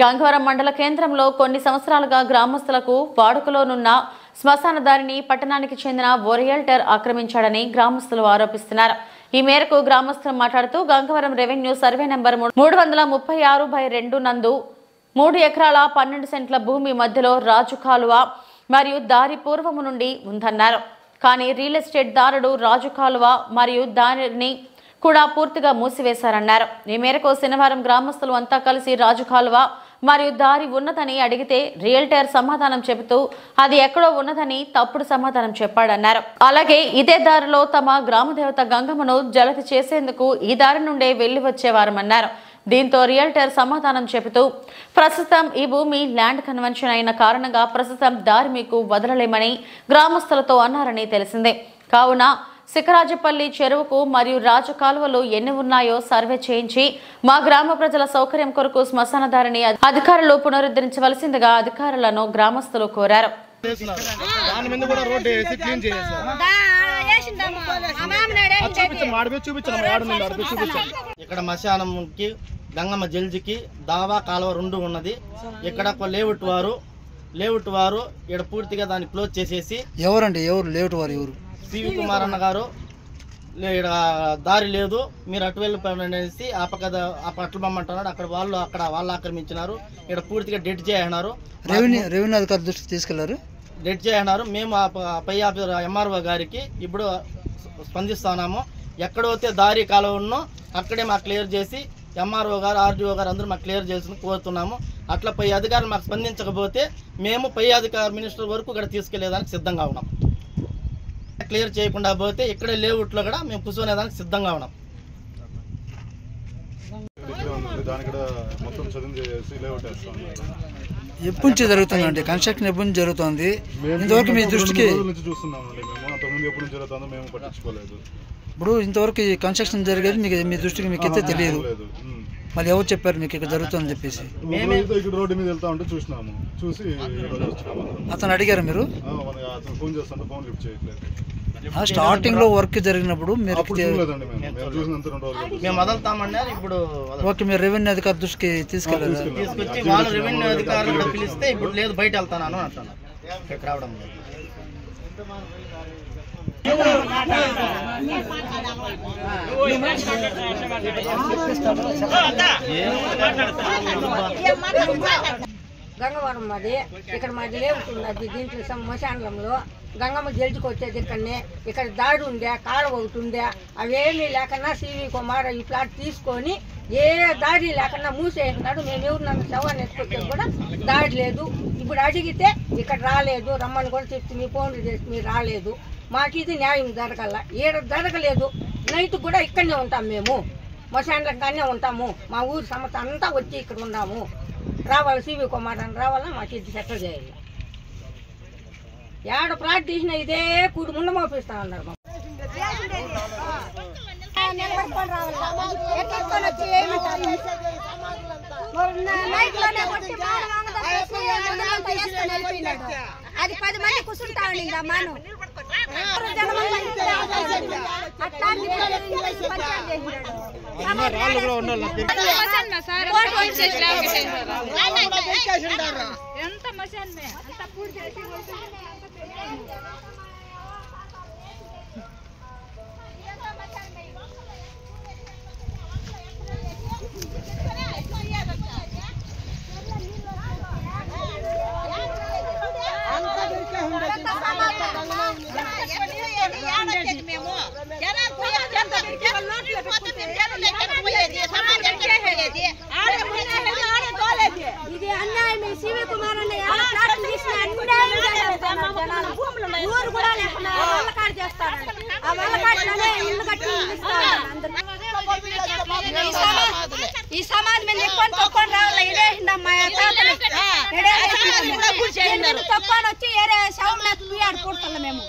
గంగవరం మండల కేంద్రంలో కొన్ని సంవత్సరాలుగా గ్రామస్తులకు వాడుకలోనున్న శ్మశాన దారిని పట్టణానికి చెందిన ఓ రియల్టర్ ఆక్రమించాడని గ్రామస్తులు ఆరోపిస్తున్నారు. ఈ మేరకు గ్రామస్తులు మాట్లాడుతూ గంగవరం రెవెన్యూ సర్వే నంబర్ 336/2 నందు 3 ఎకరాల 12 సెంట్ల భూమి మధ్యలో రాజు కాలువ మరియు దారి పూర్వము నుండి ఉందన్నారు. కానీ రియల్ ఎస్టేట్ దారుడు రాజు కాలువ మరియు దారిని కూడా పూర్తిగా మూసివేశారన్నారు. ఈ మేరకు శనివారం గ్రామస్తులు అంతా కలిసి రాజు కాలువ మరియు దారి ఉన్నదని అడిగితే రియల్టర్ సమాధానం చెబుతూ అది ఎక్కడో ఉన్నదని తప్పుడు సమాధానం చెప్పాడన్నారు. అలాగే ఇదే దారిలో తమ గ్రామదేవత గంగమ్మను జలతి చేసేందుకు ఈ దారి నుండే వెళ్లి వచ్చేవారమన్నారు. దీంతో రియల్టర్ సమాధానం చెబుతూ ప్రస్తుతం ఈ భూమి ల్యాండ్ కన్వెన్షన్ అయిన కారణంగా ప్రస్తుతం దారి మీకు వదలలేమని గ్రామస్తులతో అన్నారని తెలిసిందే. కావున సికరాజపల్లి చెరువుకు మరియు రాజు కాలువలు ఎన్ని ఉన్నాయో సర్వే చేయించి మా గ్రామ ప్రజల సౌకర్యం కొరకు శ్మశాన దారిని అధికారులు పునరుద్ధరించవలసిందిగా అధికారులను గ్రామస్తులు కోరారు. ఇక్కడ మశానంకి గంగమ్మ జల్జికి దావా కాలువ 2 ఉన్నది. ఇక్కడ లేఅవుట్ వారు ఇక్కడ పూర్తిగా దాన్ని క్లోజ్ చేసేసి ఎవరు లేఅవుట్ వారు ఎవరు సివి కుమార్ అన్న గారు దారి లేదు మీరు అటు వెళ్ళిపోయినేసి ఆ పట్ల బొమ్మంటున్నాడు. అక్కడ వాళ్ళు ఆక్రమించినారు. ఇక్కడ పూర్తిగా డెడ్ చేయన్నారు. రెవెన్యూ అధికారుల దృష్టికి తీసుకెళ్లారు. డెడ్ చేయన్నారు. మేము పై ఆఫీసర్ ఎంఆర్ఓ గారికి ఇప్పుడు స్పందిస్తున్నాము. ఎక్కడైతే దారి కాలువ ఉన్నో అక్కడే మాకు క్లియర్ చేసి ఎంఆర్ఓ గారు ఆర్డీఓ గారు అందరూ మాకు క్లియర్ చేసి కోరుతున్నాము. అట్లా పై అధికారులు మాకు స్పందించకపోతే మేము పై అధికారి మినిస్టర్ వరకు ఇక్కడ తీసుకెళ్లేదానికి సిద్ధంగా ఉన్నాం. క్లియర్ చేయకుండా పోతే ఇక్కడే లేఅవుట్లో కూడా మేము కూర్చునేదానికి సిద్ధంగా ఉన్నాం. ఎప్పటి నుంచి జరుగుతుందండి కన్స్ట్రక్షన్? ఎప్పటి నుంచి జరుగుతుంది? ఇంతవరకు మీ దృష్టికి ఇప్పుడు ఇంతవరకు ఈ కన్స్ట్రక్షన్ జరిగేది మీ దృష్టికి మీకు అయితే తెలియదు. మళ్ళీ ఎవరు చెప్పారు మీకు ఇక్కడ జరుగుతుందని చెప్పేసి? రోడ్డు మీద వెళ్తా ఉంటే చూసి అతను అడిగారు మీరు? ఫోన్ చేస్తుంటే ఫోన్ లిఫ్ట్ చేయట్లేదు. స్టార్టింగ్ లో వర్క్ జరిగినప్పుడు మీరు ఓకే మీరు రెవెన్యూ అధికారి దృష్టికి తీసుకెళ్ళారు. తీసుకొచ్చి వాళ్ళు రెవెన్యూ అధికారులు పిలిస్తే ఇప్పుడు లేదు బయట వెళ్తాను అంటున్నారు. ఇక్కడ రావడం గంగవరం మాది ఇక్కడ మాది లేవుతున్నది. దీంట్లో శ్మశానంలో గంగమ్మ జల్చుకు వచ్చేది ఇక్కడనే. ఇక్కడ దాడి ఉండే కాలువ ఒకటి ఉండే అవేమీ లేకుండా సివి కుమార్ ఈ ప్లాట్ తీసుకొని ఏ దాడి లేకుండా మూసేసినాడు. మేము ఎవరినన్నా శవాన్ని ఎత్తుకొచ్చేది కూడా దాడి లేదు. ఇప్పుడు అడిగితే ఇక్కడ రాలేదు రమ్మని కూడా చెప్తే మీ ఫోన్లు చేసి మీరు రాలేదు. మాకు ఇది న్యాయం జరగల. ఏడ జరగలేదు. నైట్ కూడా ఇక్కడనే ఉంటాం. మేము శ్మశానం కానే ఉంటాము. మా ఊరు సమస్య అంతా వచ్చి ఇక్కడ ఉన్నాము. రావాలి సివి కుమార్ అని రావాలా. మాకు ఇది సెటిల్ చేయాలి. ఏడ ప్లాట్ తీసినా ఇదే కూడి ముందు మోపిస్తా ఉన్నారు. అది 10 మంది కూర్చుంటా మాను ఎంత మసాన్ అంత పూర్తి చేసి ఇది అన్యాయం. సివి కుమార్ ఊరు కూడా లేకుండా వల్లకాడు చేస్తాడు. ఆ వల్లకాడులోనే ఇల్లు కట్టి ఈ సమాజం మీద ఎక్కువ తక్కువ రావాలి. ఇదేసిందమ్మా తక్కువ వచ్చి ఏరే శవం ఆడు కూడుతున్నాం. మేము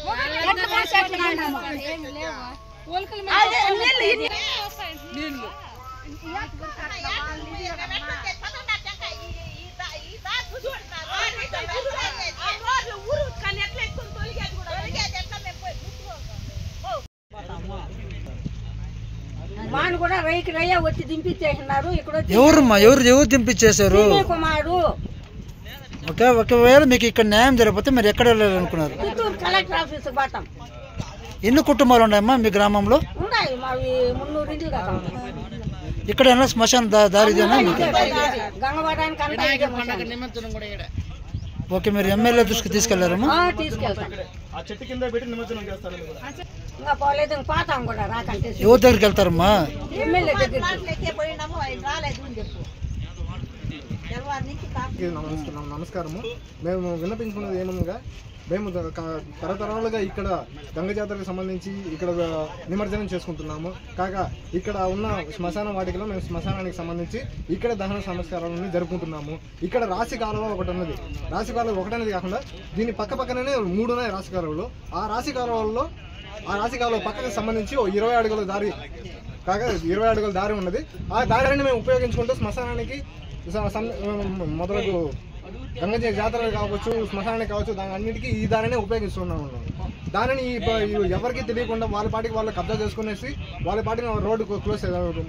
మాను కూడా రైకి రయ్య వచ్చి దింపించేసినారు. ఇక్కడ ఎవరమ్మా ఎవరు దింపించేశారు? కుమారు. ఒకవేళ మీకు ఇక్కడ న్యాయం జరగకపోతే మీరు ఎక్కడ వెళ్ళాలనుకున్నారు? చిత్తూరు కలెక్టర్ ఆఫీస్ పోతాం. ఎన్ని కుటుంబాలు ఉన్నాయమ్మా మీ గ్రామంలో? ఉన్నాయి మావి 300 ఇండ్లు దాకా ఉన్నాయి. ఇక్కడ ఏమన్నా శ్మశాన దారిదేనా మీకు? గంగవరానికి అంతా ఇదే శ్మశానం. ఓకే, మీరు ఎమ్మెల్యే దృష్టికి తీసుకెళ్లారమ్మా? తీసుకెళ్తాం. ఆ చెట్టు కింద పెట్టి నిమజ్జనం చేస్తారు. ఇంకా పోలేదు, ఇంకా పోతాం కూడా రాకంటే. ఎవరి దగ్గరికి వెళ్తారమ్మా? ఎమ్మెల్యే దగ్గరికి. నమస్కారము. మేము విన్నపించుకున్నది ఏమనగా, మేము తరతరాలుగా ఇక్కడ గంగ జాతరకు సంబంధించి ఇక్కడ నిమజ్జనం చేసుకుంటున్నాము. కాగా ఇక్కడ ఉన్న శ్మశాన వాటికలో మేము శ్మశానానికి సంబంధించి ఇక్కడ దహన సంస్కారాలను జరుపుకుంటున్నాము. ఇక్కడ రాశి కాలువ ఒకటి ఉన్నది. రాశి కాలువ ఒకటనేది కాకుండా దీని పక్కనే 3 ఉన్నాయి రాశి కాలువలు. ఆ రాశి కాలువ పక్కకు సంబంధించి 20 అడుగుల దారి, కాగా 20 అడుగుల దారి ఉన్నది. ఆ దారిని మేము ఉపయోగించుకుంటూ శ్మశానానికి మొదలకు గంగ జాతర కావచ్చు, శ్మశానానికి కావచ్చు, దాని అన్నిటికీ ఈ దారిని ఉపయోగిస్తున్నాము. దానిని ఎవరికి తెలియకుండా వాళ్ళ పాటికి వాళ్ళు కబ్జా చేసుకునేసి వాళ్ళ పాటికి రోడ్డు క్లోజ్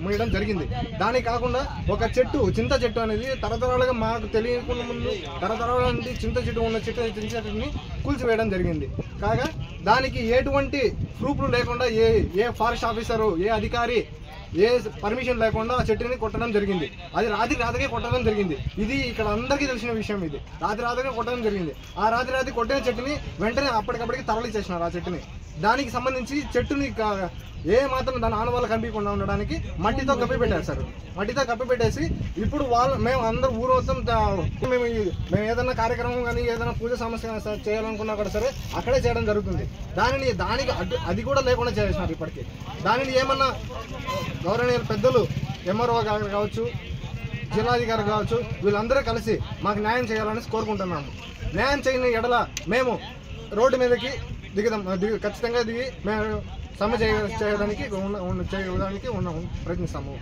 మూయడం జరిగింది. దానికి కాకుండా ఒక చెట్టు, చింత చెట్టు అనేది తరతరాలుగా మాకు తెలియకుండా ముందు తరతరాల నుండి చింత చెట్టు ఉన్న చెట్టుని కూల్చివేయడం జరిగింది. కాగా దానికి ఎటువంటి ప్రూఫ్లు లేకుండా ఏ ఫారెస్ట్ ఆఫీసరు, ఏ అధికారి, ఏ పర్మిషన్ లేకుండా ఆ చెట్టుని కొట్టడం జరిగింది. అది రాత్రికి కొట్టడం జరిగింది. ఇది ఇక్కడ అందరికీ తెలిసిన విషయం. ఇది రాత్రికి కొట్టడం జరిగింది. ఆ రాత్రి కొట్టిన చెట్టుని వెంటనే అప్పటికప్పటికి తరలిచేసినారు. ఆ చెట్టుని దానికి సంబంధించి చెట్టుని ఏ మాత్రం దాని ఆనవాళ్ళు కనిపించకుండా ఉండడానికి మట్టితో కప్పిపెట్టారు సార్. మట్టితో కప్పిపెట్టేసి ఇప్పుడు మేము అందరూ ఊరు మొత్తం మేము ఏదైనా కార్యక్రమం కానీ ఏదైనా పూజ సమస్య చేయాలనుకున్నా కూడా సరే అక్కడే చేయడం జరుగుతుంది. దానికి అది కూడా లేకుండా చేసినారు ఇప్పటికీ. దానిని ఏమన్నా గౌరవనీయ పెద్దలు ఎంఆర్ఓ గారు కావచ్చు, జిల్లాధికారి కావచ్చు, వీళ్ళందరూ కలిసి మాకు న్యాయం చేయాలని కోరుకుంటున్నాము. న్యాయం చేయని ఎడల మేము రోడ్డు మీదకి ఖచ్చితంగా దిగి మేము సమ్మె చేయడానికి ప్రయత్నిస్తాము.